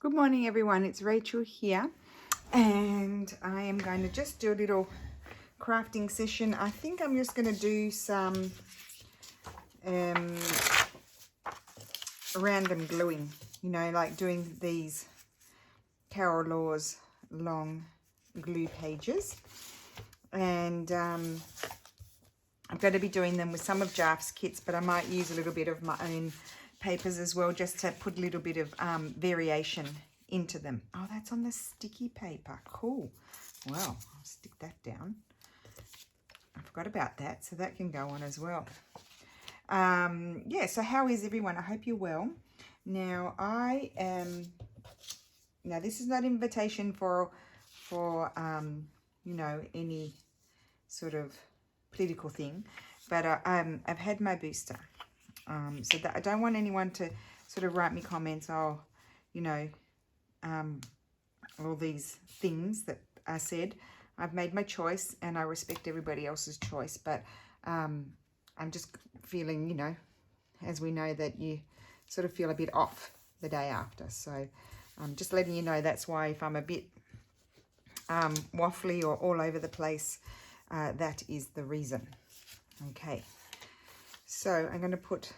Good morning everyone, it's Rachel here and I am going to just do a little crafting session. I think I'm just going to do some random gluing, you know, like doing these Carol Laws long glue pages, and I'm going to be doing them with some of Jarf's kits, but I might use a little bit of my own papers as well, just to put a little bit of variation into them. Oh, that's on the sticky paper. Cool. Well, I'll stick that down. I forgot about that, so that can go on as well. Yeah, so how is everyone? I hope you're well. Now, now this is not an invitation for you know, any sort of political thing, but I've had my booster. So that I don't want anyone to sort of write me comments, oh, you know, all these things that I said. I've made my choice and I respect everybody else's choice, but I'm just feeling, you know, as we know, that you sort of feel a bit off the day after. So I'm just letting you know that's why if I'm a bit waffly or all over the place, that is the reason. Okay. So I'm going to put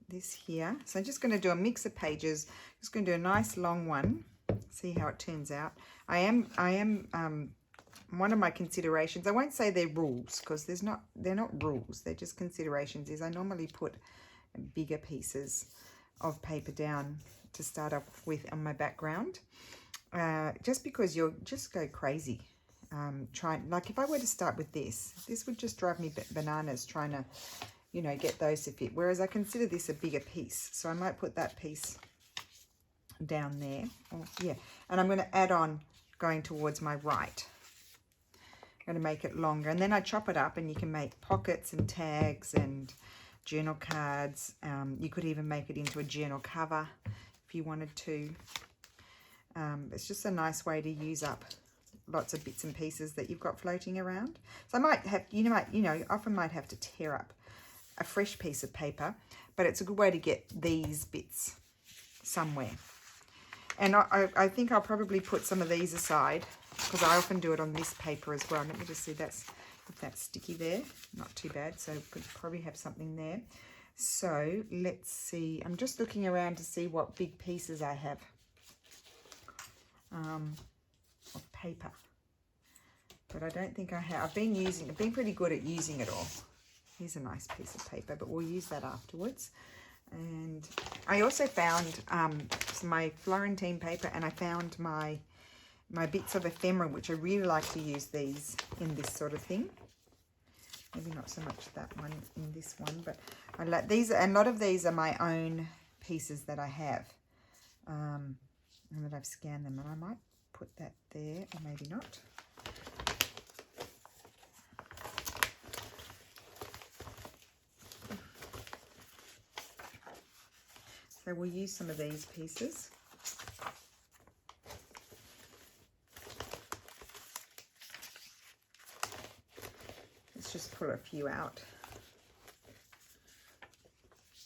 this here. So I'm just going to do a mix of pages. Just going to do a nice long one. See how it turns out. I am one of my considerations, I won't say they're rules because they're not rules. They're just considerations. Is I normally put bigger pieces of paper down to start off with on my background. Just because you'll just go crazy. Like if I were to start with this would just drive me bananas trying to, you know, get those to fit. Whereas I consider this a bigger piece. So I might put that piece down there. Oh, yeah. And I'm going to add on going towards my right. I'm going to make it longer. And then I chop it up and you can make pockets and tags and journal cards. You could even make it into a journal cover if you wanted to. It's just a nice way to use up lots of bits and pieces that you've got floating around. So I might have, you know, often might have to tear up a fresh piece of paper, but it's a good way to get these bits somewhere. And I think I'll probably put some of these aside because I often do it on this paper as well. Let me just see, that's sticky there, not too bad. So could probably have something there. So let's see, I'm just looking around to see what big pieces I have of paper, but I don't think I have. I've been pretty good at using it all. Here's a nice piece of paper, but we'll use that afterwards. And I also found my Florentine paper, and I found my bits of ephemera, which I really like to use these in this sort of thing. Maybe not so much that one in this one, but I like these. And a lot of these are my own pieces that I have, and that I've scanned them. And I might put that there, or maybe not. So we'll use some of these pieces. Let's just pull a few out.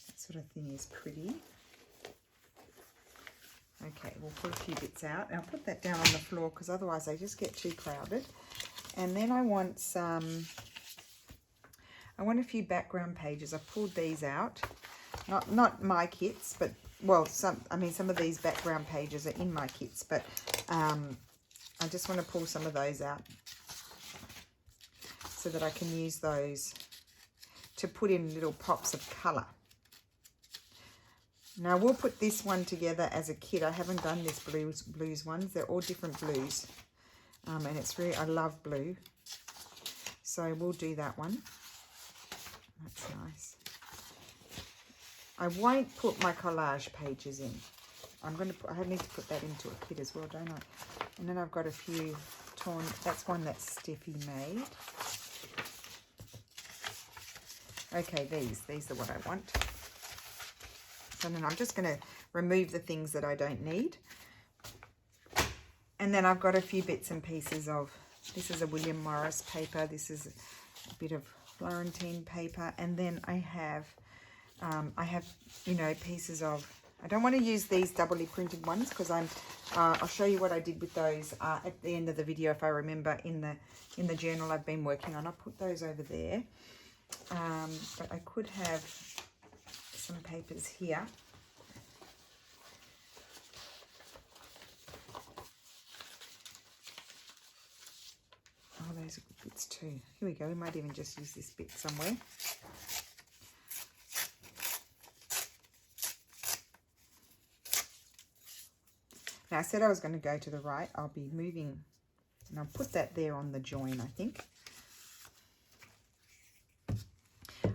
That sort of thing is pretty. Okay, we'll pull a few bits out. And I'll put that down on the floor because otherwise they just get too crowded. And then I want a few background pages. I pulled these out. Not my kits, but well, some of these background pages are in my kits, but I just want to pull some of those out so that I can use those to put in little pops of colour. Now we'll put this one together as a kit. I haven't done this blues ones. They're all different blues, and it's really, I love blue, so we'll do that one. That's nice. I won't put my collage pages in. I need to put that into a kit as well, don't I? And then I've got a few torn. That's one that Steffi made. Okay, these are what I want. So then I'm just going to remove the things that I don't need. And then I've got a few bits and pieces of, this is a William Morris paper. This is a bit of Florentine paper. And then I have, you know, pieces of I don't want to use these doubly printed ones because I'll show you what I did with those at the end of the video if I remember in the journal I've been working on. I'll put those over there. But I could have some papers here. Oh, those are good bits too. Here we go. We might even just use this bit somewhere. Now, I said I was going to go to the right. I'll be moving, and I'll put that there on the join, I think.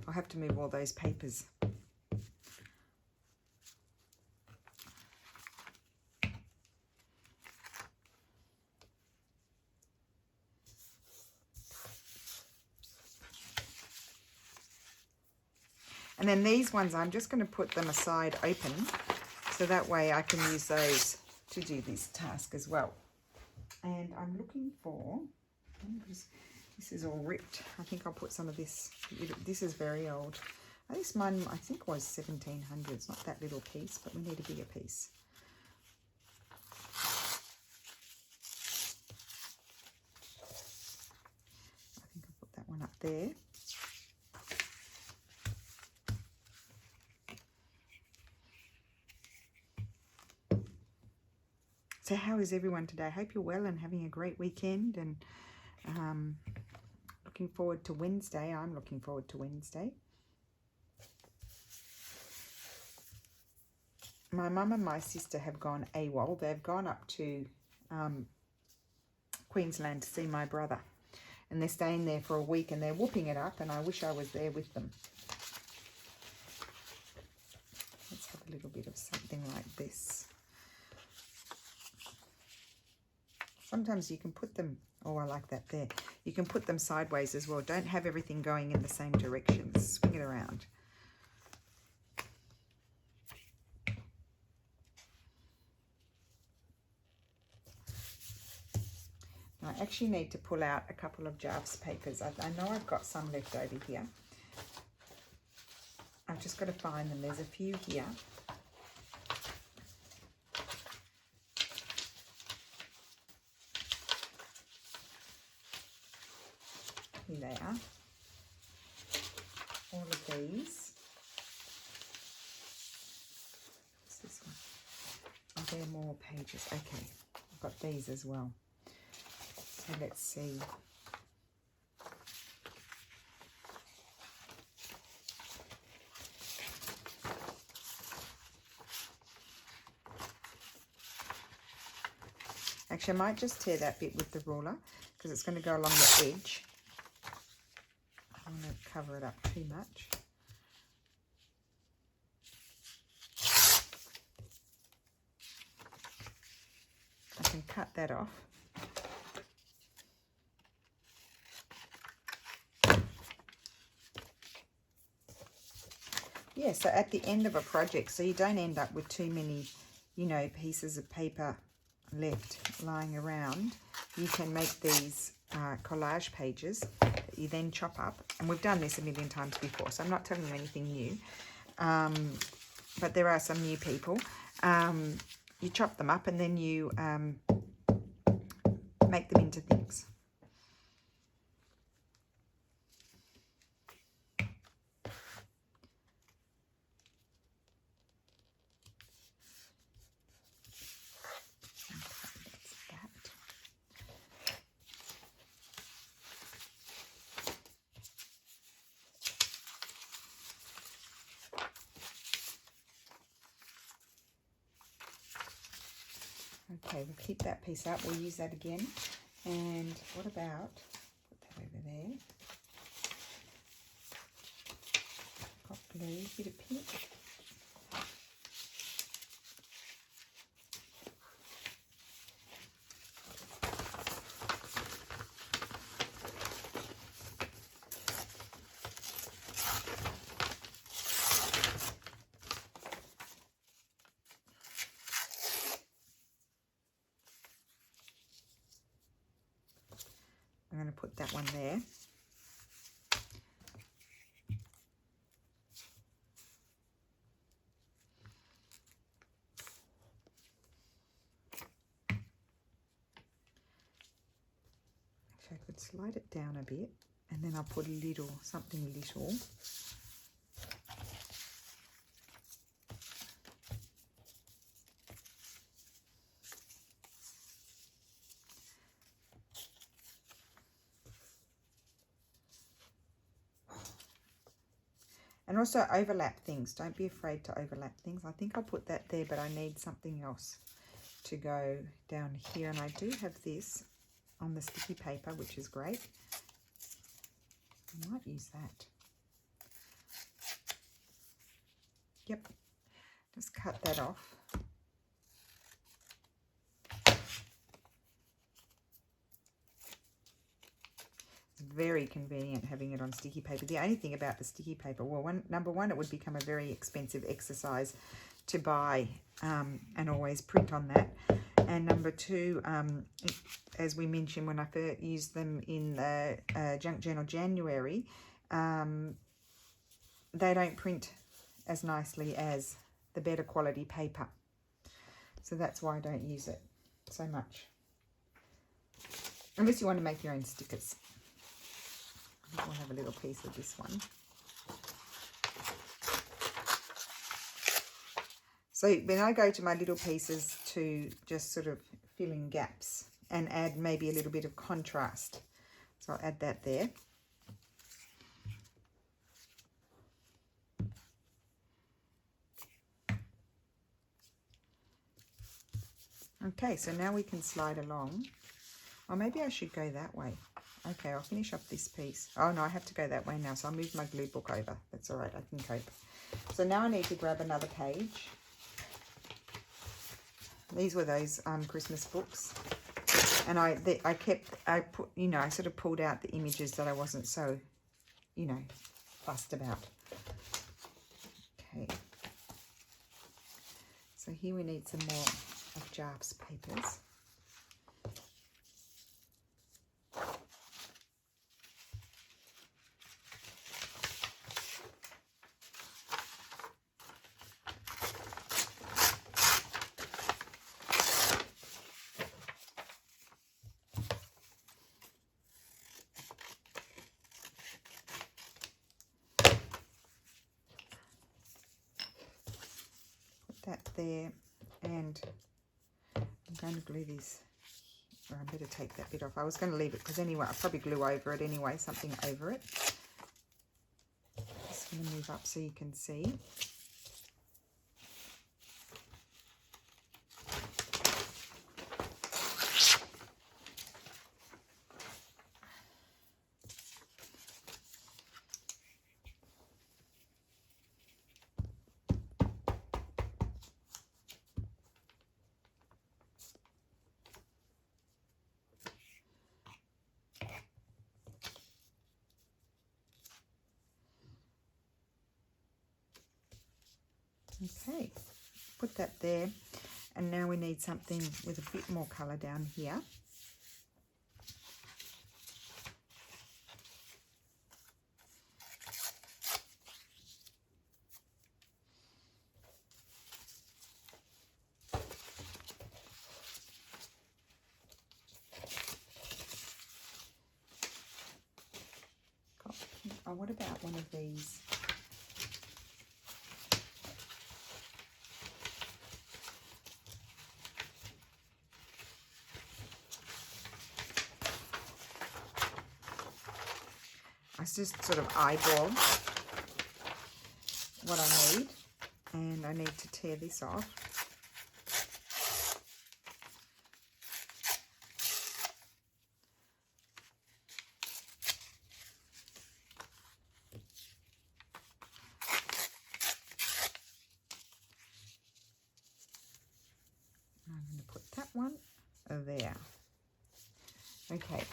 I'll have to move all those papers. And then these ones, I'm just going to put them aside open, so that way I can use those to do this task as well. And I'm looking for, this is all ripped. I think I'll put some of this. This is very old. This mine, I think, was 1700s. Not that little piece, but we need a bigger piece. I think I'll put that one up there. So how is everyone today? I hope you're well and having a great weekend, and looking forward to Wednesday. I'm looking forward to Wednesday. My mum and my sister have gone AWOL. They've gone up to Queensland to see my brother, and they're staying there for a week, and they're whooping it up, and I wish I was there with them. Let's have a little bit of something like this. Sometimes you can put them, oh, I like that there. You can put them sideways as well. Don't have everything going in the same direction. Swing it around. Now, I actually need to pull out a couple of Jarf's papers. I know I've got some left over here. I've just got to find them. There's a few here. Here they are. All of these. What's this one? Oh, there are more pages. Okay, I've got these as well. So let's see. Actually, I might just tear that bit with the ruler because it's going to go along the edge. I don't want to cover it up too much. I can cut that off. Yeah, so at the end of a project, so you don't end up with too many, you know, pieces of paper left lying around, you can make these collage pages that you then chop up. And we've done this a million times before, so I'm not telling you anything new. But there are some new people. You chop them up and then you make them into things. Okay, we'll keep that piece up. We'll use that again. And what about, put that over there. Hot glue, bit of pink. I'm going to put that one there. I could slide it down a bit, and then I'll put a little, something little. And also overlap things. Don't be afraid to overlap things. I think I'll put that there, but I need something else to go down here. And I do have this on the sticky paper, which is great. I might use that. Yep. Just cut that off. Very convenient having it on sticky paper. The only thing about the sticky paper, well, number one, it would become a very expensive exercise to buy and always print on that. And number two, as we mentioned when I first used them in the Junk Journal January, they don't print as nicely as the better quality paper. So that's why I don't use it so much. Unless you want to make your own stickers. We'll have a little piece of this one. So when I go to my little pieces to just sort of fill in gaps and add maybe a little bit of contrast. So I'll add that there. Okay, so now we can slide along. Or maybe I should go that way. Okay, I'll finish up this piece. Oh no, I have to go that way now, so I'll move my glue book over. That's all right, I can cope. So now I need to grab another page. These were those Christmas books, and I sort of pulled out the images that I wasn't so, fussed about. Okay. So here we need some more of Jarf's papers. That there, and I'm going to glue these, or I better take that bit off. I was going to leave it because anyway, I'll probably glue over it anyway, something over it. Just going to move up so you can see. Okay, put that there, and now we need something with a bit more colour down here. Oh, what about one of these? I just sort of eyeball what I need, and I need to tear this off. I'm going to put that one there. Okay.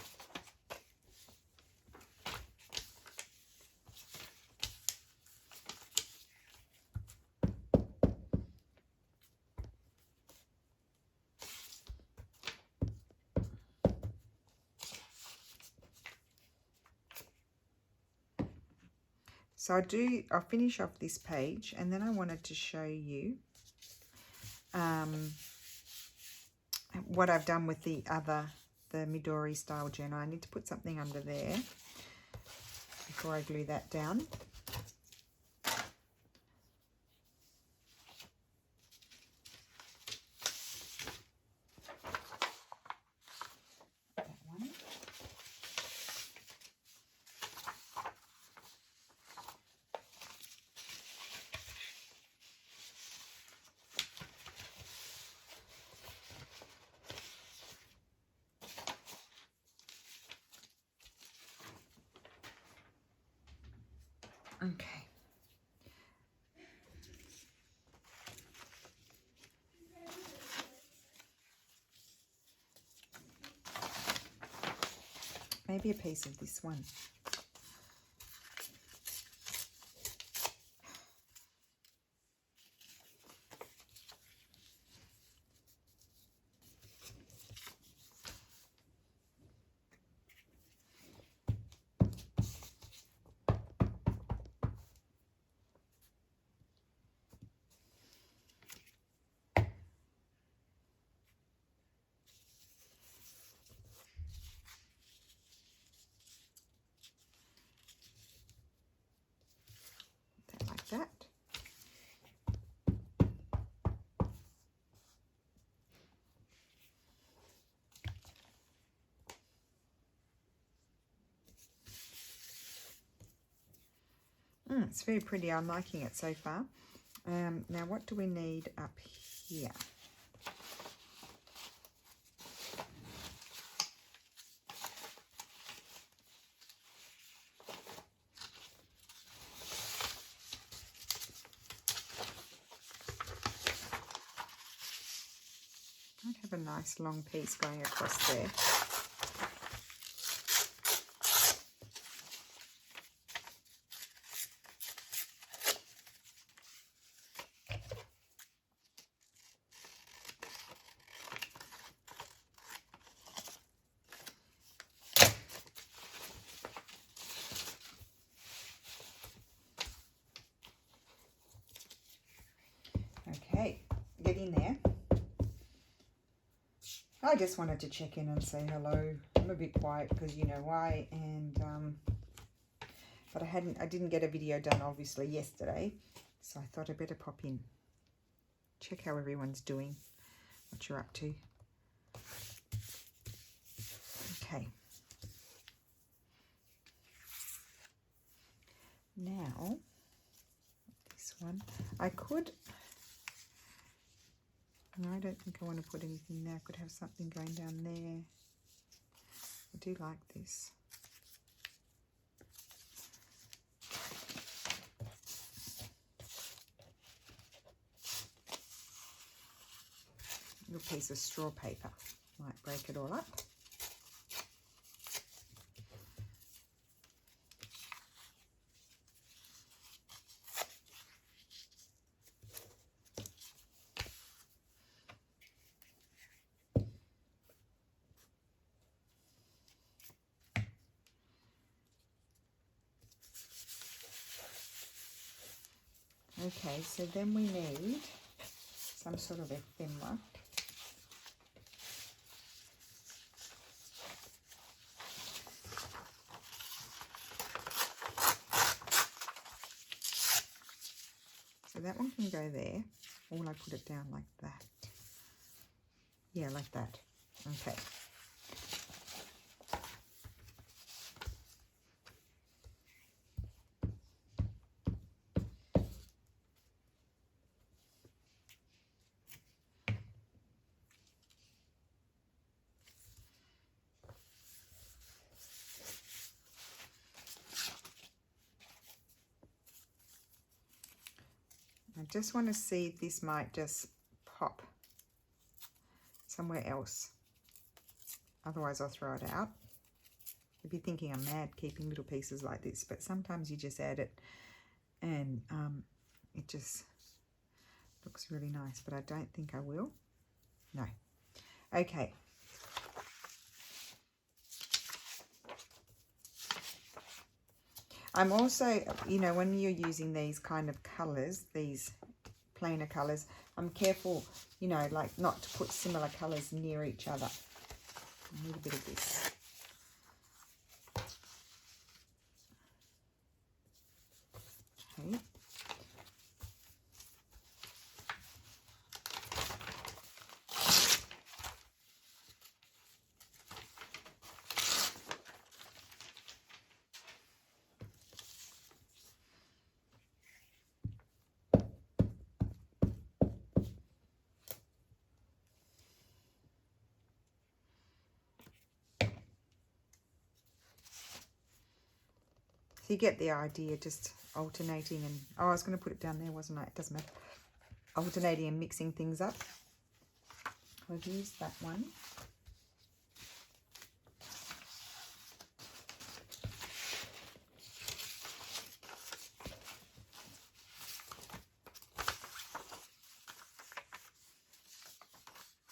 So I'll finish off this page, and then I wanted to show you what I've done with the other the Midori style journal. I need to put something under there before I glue that down. Okay. Maybe a piece of this one. Like that. It's very pretty. I'm liking it so far. Now what do we need up here? I'd have a nice long piece going across there. Okay, get in there. I just wanted to check in and say hello. I'm a bit quiet because you know why, and but I didn't get a video done obviously yesterday, so I thought I'd better pop in, check how everyone's doing, what you're up to. Okay. Now this one I could. No, I don't think I want to put anything there. I could have something going down there. I do like this. Little piece of straw paper. Might break it all up. Okay, so then we need some sort of ephemera. So that one can go there, or I put it down like that. Yeah, like that. Okay. I just want to see if this might just pop somewhere else. Otherwise I'll throw it out. You'd be thinking I'm mad keeping little pieces like this, but sometimes you just add it and it just looks really nice, but I don't think I will. No. Okay. I'm also, you know, when you're using these kind of colours, these plainer colours, I'm careful, you know, like not to put similar colours near each other. I need a bit of this. Okay. So you get the idea, just alternating and, oh, I was going to put it down there, wasn't I? It doesn't matter. Alternating and mixing things up. I've used that one.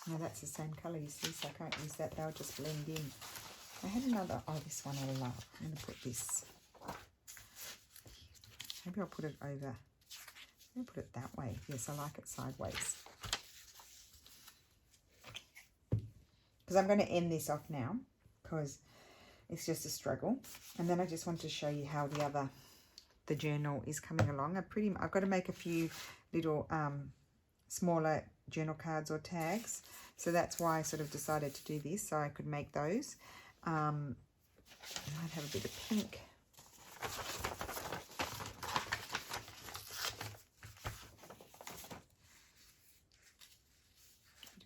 Now that's the same colour, you see, so I can't use that. They'll just blend in. I had another, oh, this one I love. I'm going to put this. Maybe I'll put it over. I'll put it that way. Yes, I like it sideways. Because I'm going to end this off now because it's just a struggle. And then I just want to show you how the journal is coming along. I've got to make a few little smaller journal cards or tags. So that's why I sort of decided to do this, so I could make those. I'd have a bit of pink.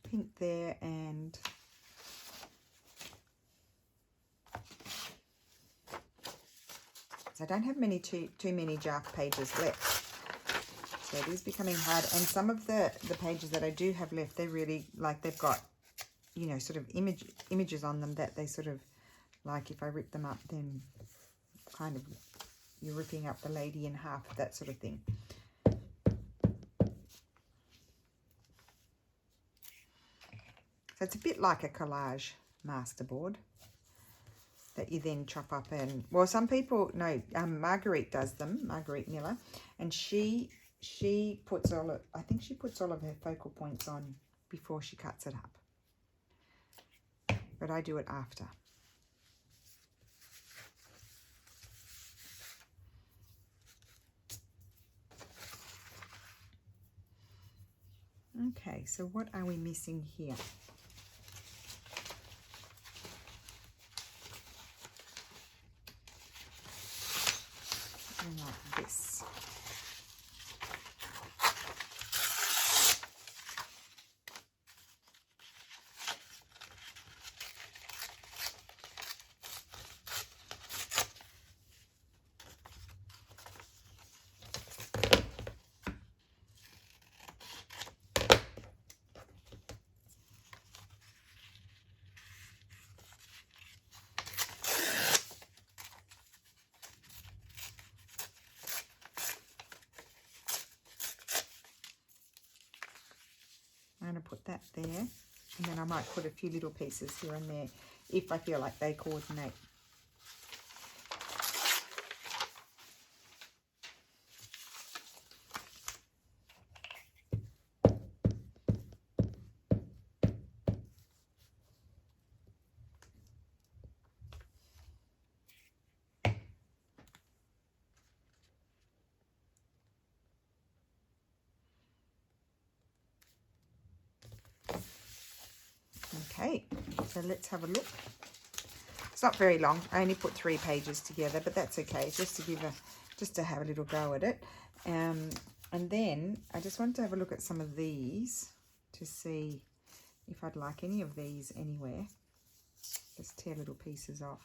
Pink there, and so I don't have too many Jarf pages left, so it is becoming hard. And some of the pages that I do have left, they're really like, they've got, you know, sort of images on them that they sort of like, if I rip them up, then kind of you're ripping up the lady in half, that sort of thing. So it's a bit like a collage masterboard that you then chop up and, well, some people, no, Marguerite does them, Marguerite Miller, and she puts all of, I think she puts all of her focal points on before she cuts it up. But I do it after. Okay, so what are we missing here? Like this. I'm going to put that there, and then I might put a few little pieces here and there if I feel like they coordinate. Okay, so let's have a look. It's not very long. I only put 3 pages together, but that's okay. Just to have a little go at it. And then I just want to have a look at some of these to see if I'd like any of these anywhere. Just tear little pieces off.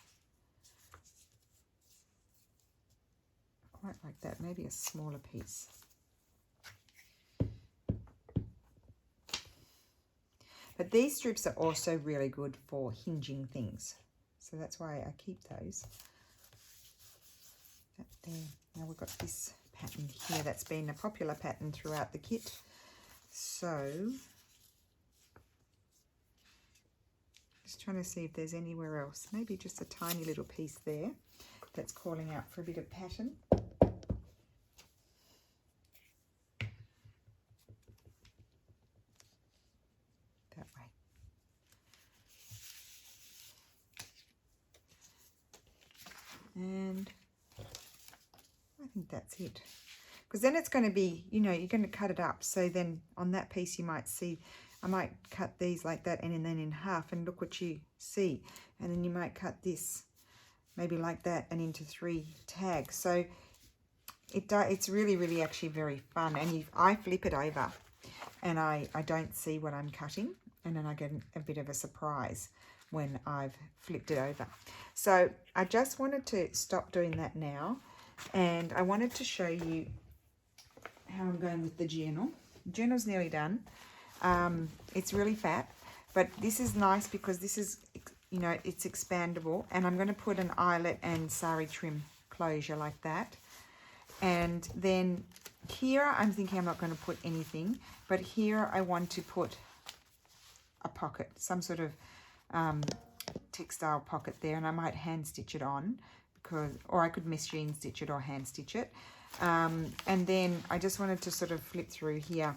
Quite like that. Maybe a smaller piece. But these strips are also really good for hinging things. So that's why I keep those. That there. Now we've got this pattern here that's been a popular pattern throughout the kit. So, just trying to see if there's anywhere else. Maybe just a tiny little piece there that's calling out for a bit of pattern. And I think that's it. Because then it's going to be, you know, you're going to cut it up. So then on that piece you might see, I might cut these like that and then in half, and look what you see. And then you might cut this maybe like that and into 3 tags. So it's really actually very fun. And I flip it over and I don't see what I'm cutting, and then I get a bit of a surprise when I've flipped it over. So I just wanted to stop doing that now, and I wanted to show you how I'm going with the journal. The journal's nearly done. It's really fat, but this is nice because this is, you know, it's expandable, and I'm going to put an eyelet and sari trim closure like that. And then here I'm thinking I'm not going to put anything, but here I want to put a pocket, some sort of textile pocket there, and I might hand stitch it on, because, or I could machine stitch it or hand stitch it. And then I just wanted to sort of flip through here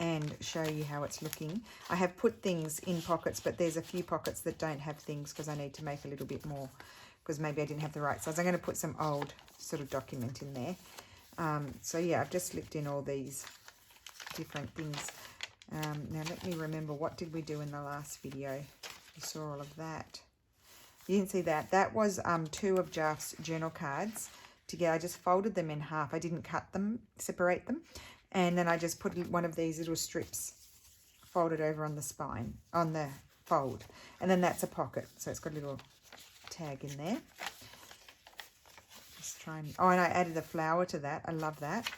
and show you how it's looking. I have put things in pockets, but there's a few pockets that don't have things because I need to make a little bit more, because maybe I didn't have the right size. I'm going to put some old sort of document in there. So yeah, I've just slipped in all these different things. Now let me remember, what did we do in the last video? You saw all of that. You didn't see that. That was 2 of Jarf's journal cards together. I just folded them in half. I didn't cut them, separate them. And then I just put one of these little strips folded over on the spine, on the fold. And then that's a pocket. So it's got a little tag in there. Just try and, oh, and I added a flower to that. I love that.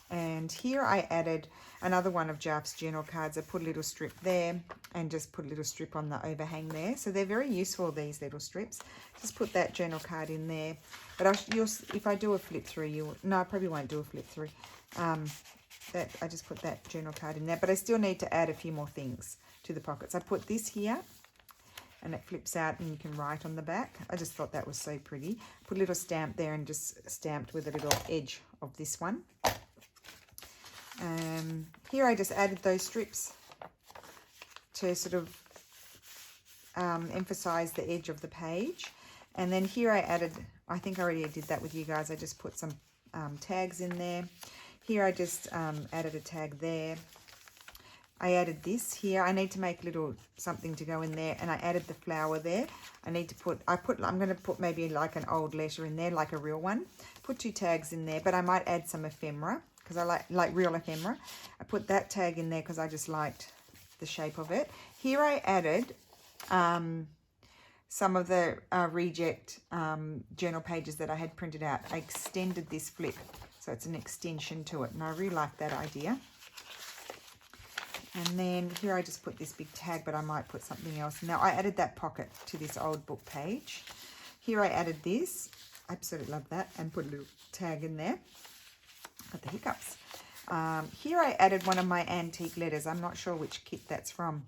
And here I added another one of Jarf's journal cards. I put a little strip there and just put a little strip on the overhang there. So they're very useful, these little strips. Just put that journal card in there. But if I do a flip through, no, I probably won't do a flip through. That I just put that journal card in there. But I still need to add a few more things to the pockets. I put this here, and it flips out and you can write on the back. I just thought that was so pretty. Put a little stamp there and just stamped with a little edge of this one. Here I just added those strips to sort of emphasize the edge of the page. And then here I added, I think I already did that with you guys, I just put some tags in there. Here I just added a tag there. I added this here. I need to make a little something to go in there, and I added the flower there. I need to put, I'm going to put maybe like an old letter in there, like a real one. Put 2 tags in there, but I might add some ephemera, because I like real ephemera. I put that tag in there because I just liked the shape of it. Here I added some of the reject journal pages that I had printed out. I extended this flip, so it's an extension to it, and I really like that idea. And then here I just put this big tag, but I might put something else. Now I added that pocket to this old book page. Here I added this. I absolutely love that, and put a little tag in there. Got the hiccups. Here I added one of my antique letters. I'm not sure which kit that's from.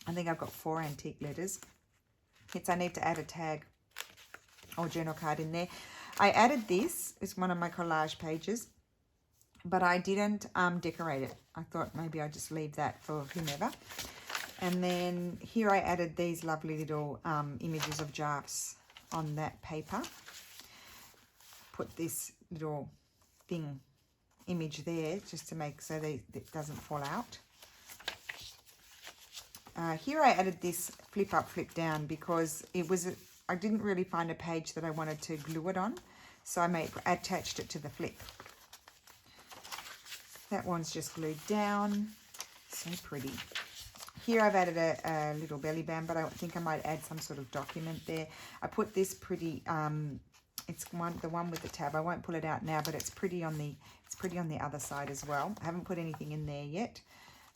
I think I've got 4 antique letters. I need to add a tag or journal card in there. I added this. It's one of my collage pages, but I didn't decorate it. I thought maybe I'd just leave that for whomever. And then here I added these lovely little images of Jarf's on that paper. Put this little thing image there just to make so that it doesn't fall out. Here I added this flip up, flip down because I didn't really find a page that I wanted to glue it on, so I attached it to the flip. That one's just glued down. So pretty. Here I've added a little belly band, but I think I might add some sort of document there. I put this pretty, it's the one with the tab. I won't pull it out now, but it's pretty on the other side as well. I haven't put anything in there yet.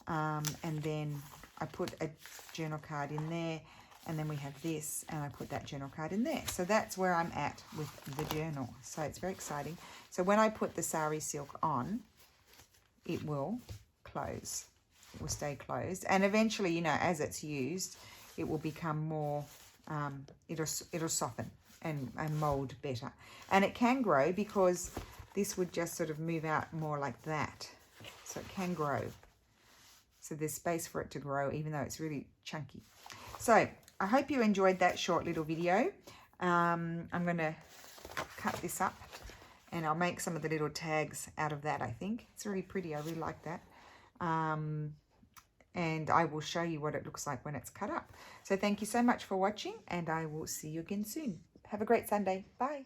And then I put a journal card in there, and then we have this, and I put that journal card in there. So that's where I'm at with the journal. So it's very exciting. So when I put the sari silk on, it will close. It will stay closed. And eventually, you know, as it's used, it will become more, it'll soften and mold better. And it can grow because this would just sort of move out more like that. So it can grow. So there's space for it to grow, even though it's really chunky. So I hope you enjoyed that short little video. I'm going to cut this up and I'll make some of the little tags out of that, I think. It's really pretty. I really like that. And I will show you what it looks like when it's cut up. So thank you so much for watching, and I will see you again soon. Have a great Sunday. Bye.